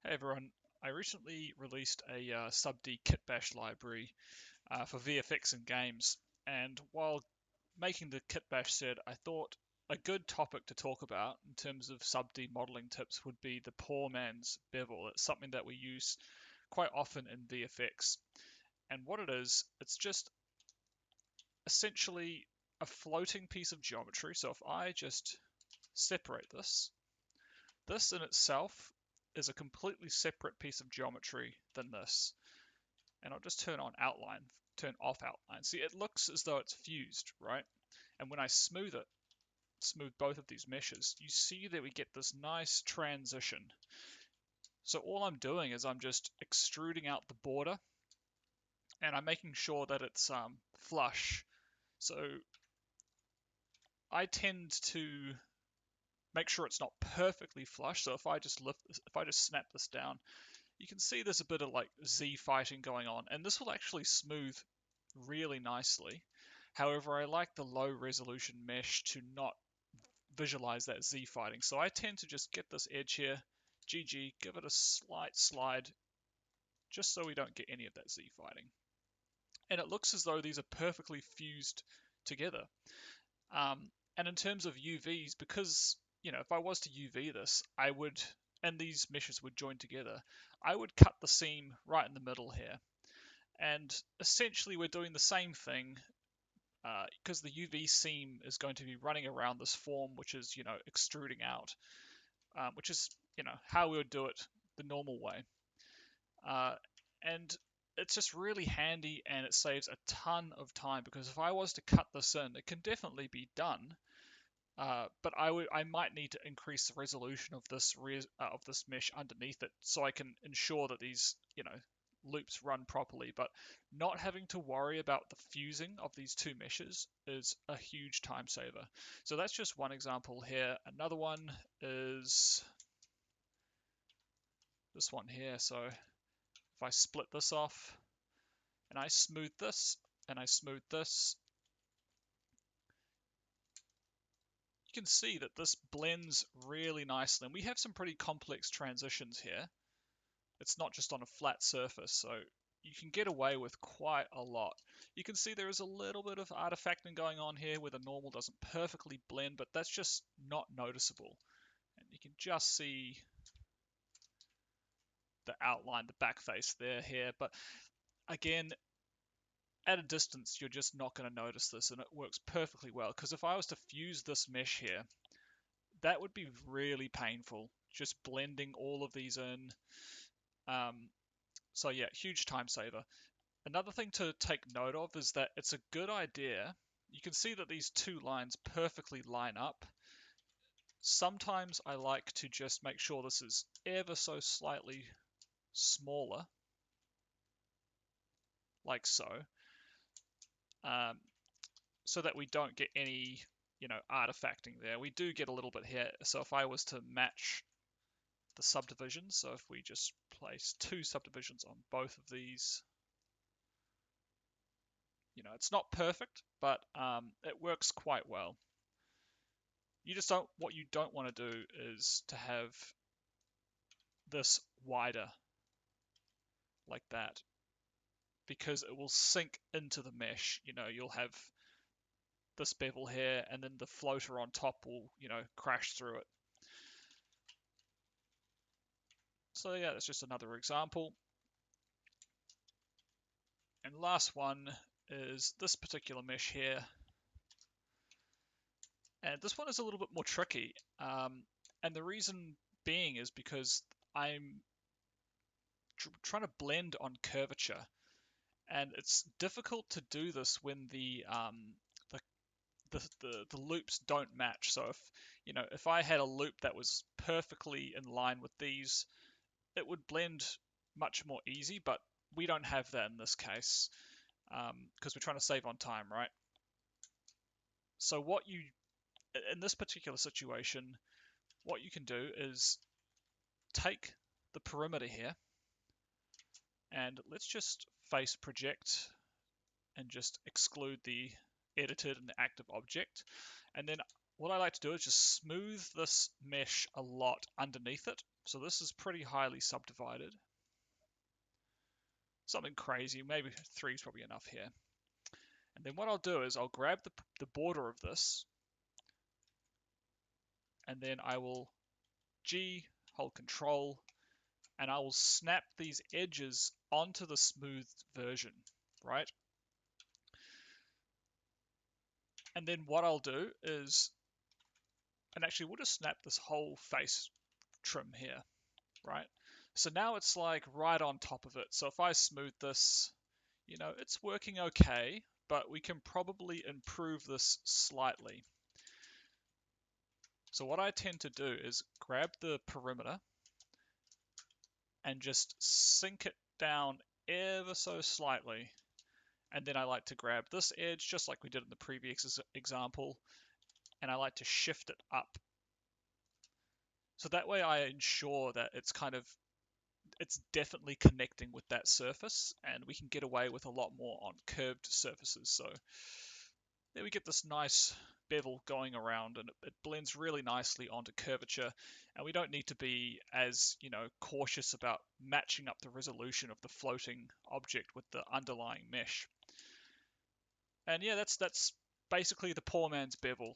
Hey everyone, I recently released a subd kitbash library for VFX and games, and while making the kitbash set, I thought a good topic to talk about in terms of subd modeling tips would be the poor man's bevel. It's something that we use quite often in VFX, and what it is, it's just essentially a floating piece of geometry. So if I just separate this in itself is a completely separate piece of geometry than this. And I'll just turn off outline. See, it looks as though it's fused, right? And when I smooth both of these meshes, you see that we get this nice transition. So all I'm doing is I'm just extruding out the border and I'm making sure that it's flush. So I tend to make sure it's not perfectly flush. So if I just snap this down, you can see there's a bit of like Z fighting going on, and this will actually smooth really nicely. However, I like the low resolution mesh to not visualize that Z fighting. So I tend to just get this edge here, GG, give it a slight slide, just so we don't get any of that Z fighting. And it looks as though these are perfectly fused together. And in terms of UVs, because, if I was to UV this, and these meshes would join together, I would cut the seam right in the middle here. And essentially we're doing the same thing because the UV seam is going to be running around this form, which is, extruding out, which is, how we would do it the normal way. And it's just really handy and it saves a ton of time because if I was to cut this in, it can definitely be done. But I might need to increase the resolution of this mesh underneath it so I can ensure that these loops run properly. But not having to worry about the fusing of these two meshes is a huge time saver. So that's just one example here. Another one is this one here. So if I split this off and I smooth this and I smooth this, you can see that this blends really nicely. And we have some pretty complex transitions here. It's not just on a flat surface, so you can get away with quite a lot. You can see there is a little bit of artifacting going on here where the normal doesn't perfectly blend, but that's just not noticeable. And you can just see the outline, the back face there here. But again, at a distance, you're just not going to notice this, and it works perfectly well. Because if I was to fuse this mesh here, that would be really painful, just blending all of these in. So yeah, huge time saver. Another thing to take note of is that it's a good idea. You can see that these two lines perfectly line up. Sometimes I like to just make sure this is ever so slightly smaller, like so, um, so that we don't get any, artifacting there. We do get a little bit here. So if I was to match the subdivisions, so if we just place two subdivisions on both of these, it's not perfect, but it works quite well. What you don't want to do is to have this wider like that because it will sink into the mesh. You'll have this bevel here and then the floater on top will, crash through it. So yeah, that's just another example. And last one is this particular mesh here. And this one is a little bit more tricky. And the reason being is because I'm trying to blend on curvature. And it's difficult to do this when the loops don't match. So if I had a loop that was perfectly in line with these, it would blend much more easy, but we don't have that in this case because we're trying to save on time, right? So in this particular situation, what you can do is take the perimeter here and let's just face project and just exclude the edited and the active object. And then what I like to do is just smooth this mesh a lot underneath it. So this is pretty highly subdivided. Something crazy, maybe 3 is probably enough here. And then what I'll do is I'll grab the border of this, and then I will G, hold Control, and I will snap these edges onto the smooth version, right? And then what I'll do is, and actually we'll just snap this whole face trim here, right? So now it's like right on top of it. So if I smooth this, you know, it's working okay, but we can probably improve this slightly. So what I tend to do is grab the perimeter and just sink it down ever so slightly. And then I like to grab this edge, just like we did in the previous example, and I like to shift it up. So that way I ensure that it's definitely connecting with that surface, and we can get away with a lot more on curved surfaces. So there we get this nice bevel going around, and it blends really nicely onto curvature, and we don't need to be as cautious about matching up the resolution of the floating object with the underlying mesh. And yeah, that's basically the poor man's bevel.